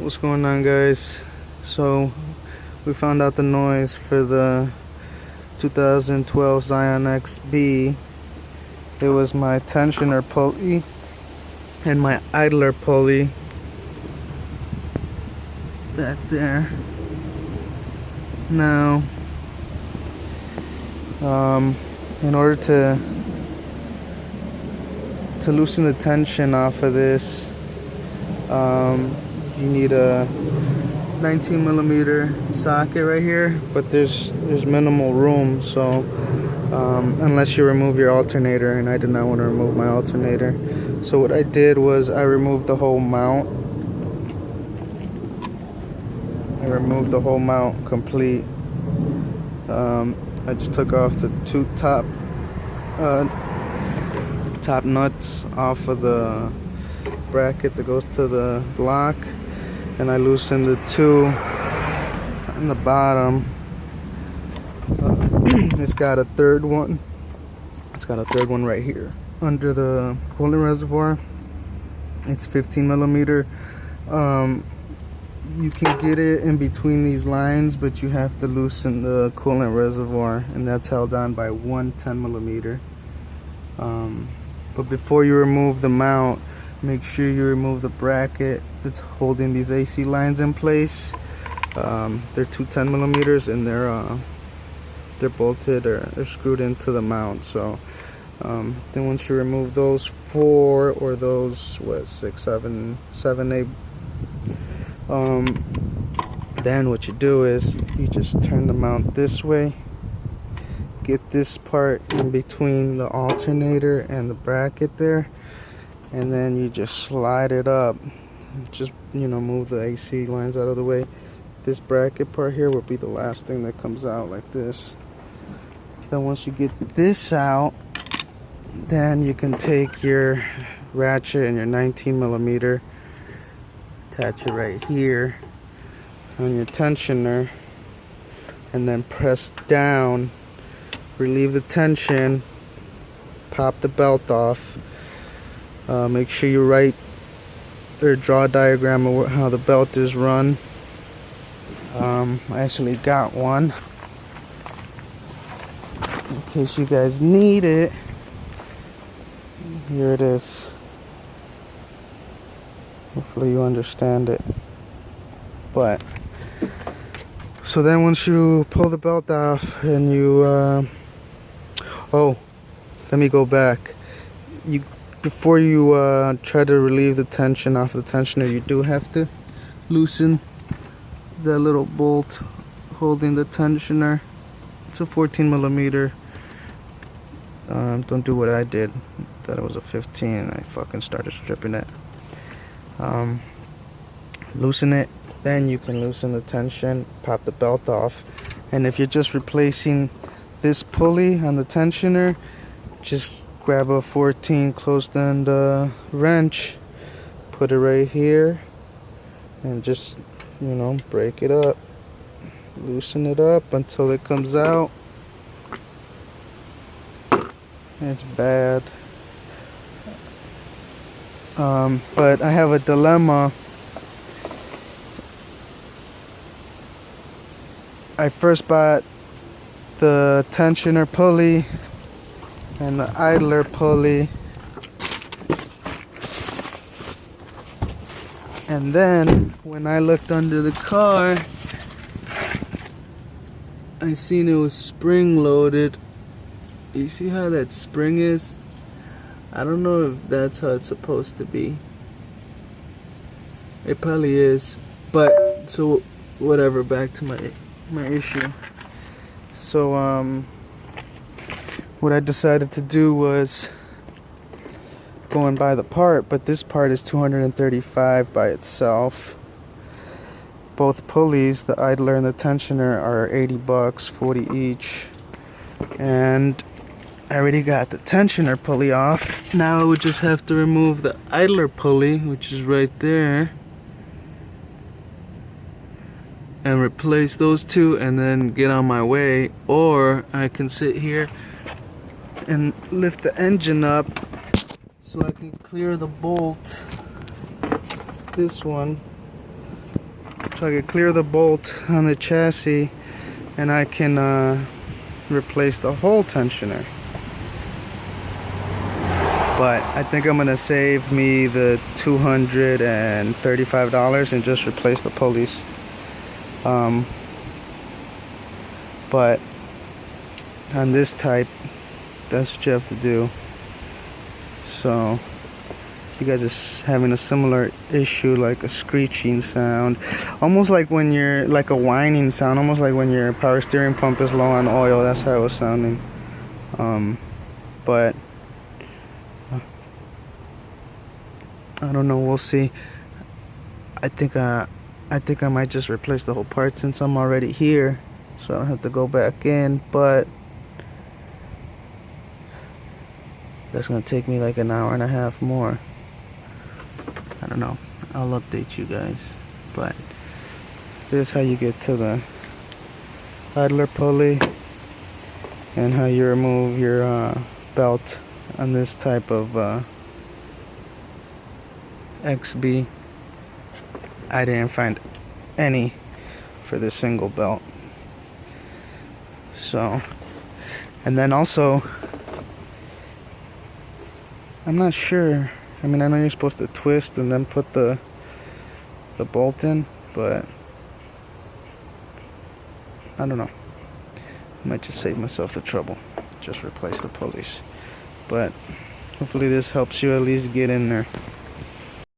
What's going on, guys? So we found out the noise for the 2012 Scion XB. It was my tensioner pulley and my idler pulley back there. Now in order to loosen the tension off of this, you need a 19mm socket right here, but there's minimal room, so unless you remove your alternator, and I did not want to remove my alternator, so what I did was I removed the whole mount. I removed the whole mount complete. I just took off the two top nuts off of the bracket that goes to the block, and I loosened the two on the bottom. It's got a third one. It's got a third one right here under the coolant reservoir. It's 15mm. You can get it in between these lines, but you have to loosen the coolant reservoir, and that's held on by one 10mm. But before you remove the mount, make sure you remove the bracket that's holding these AC lines in place. They're two 10mm, and they're bolted, or they're screwed into the mount. So then once you remove those four, or those 6, 7, 8, then what you do is you just turn the mount this way, get this part in between the alternator and the bracket there, and then you just slide it up. Just, move the AC lines out of the way. This bracket part here will be the last thing that comes out, like this. Then once you get this out, then you can take your ratchet and your 19mm, attach it right here on your tensioner, and then press down, relieve the tension, pop the belt off. Make sure you write or draw a diagram of how the belt is run. I actually got one in case you guys need it. Here it is. Hopefully you understand it. But so then once you pull the belt off and you oh, let me go back. Before you try to relieve the tension off the tensioner, you do have to loosen the little bolt holding the tensioner. It's a 14mm. Don't do what I did. Thought it was a 15. I fucking started stripping it. Loosen it, then you can loosen the tension, pop the belt off. And if you're just replacing this pulley on the tensioner, just grab a 14 closed end wrench, put it right here, and just break it up, loosen it up until it comes out. It's bad, but I have a dilemma. I first bought the tensioner pulley and the idler pulley, and then when I looked under the car, I seen it was spring loaded. You see how that spring is? I don't know if that's how it's supposed to be. It probably is, but so whatever, back to my issue. So what I decided to do was go and buy the part, but this part is $235 by itself. Both pulleys, the idler and the tensioner, are $80, 40 each. And I already got the tensioner pulley off. Now I would just have to remove the idler pulley, which is right there, and replace those two, and then get on my way. Or I can sit here and lift the engine up so I can clear the bolt, this one, so I can clear the bolt on the chassis, and I can replace the whole tensioner. But I think I'm gonna save me the $235 and just replace the pulleys. But on this type, that's what you have to do. So if you guys are having a similar issue, like a screeching sound, almost like when you're, like a whining sound, almost like when your power steering pump is low on oil, that's how it was sounding. But I don't know, we'll see. I think I might just replace the whole part since I'm already here, so I don't have to go back in. But that's gonna take me like an hour and a half more. I don't know, I'll update you guys. But this is how you get to the idler pulley, and how you remove your belt on this type of XB. I didn't find any for this single belt. So, and then also, I'm not sure. I mean, I know you're supposed to twist and then put the bolt in, but I don't know. I might just save myself the trouble. Just replace the pulleys. But hopefully this helps you at least get in there.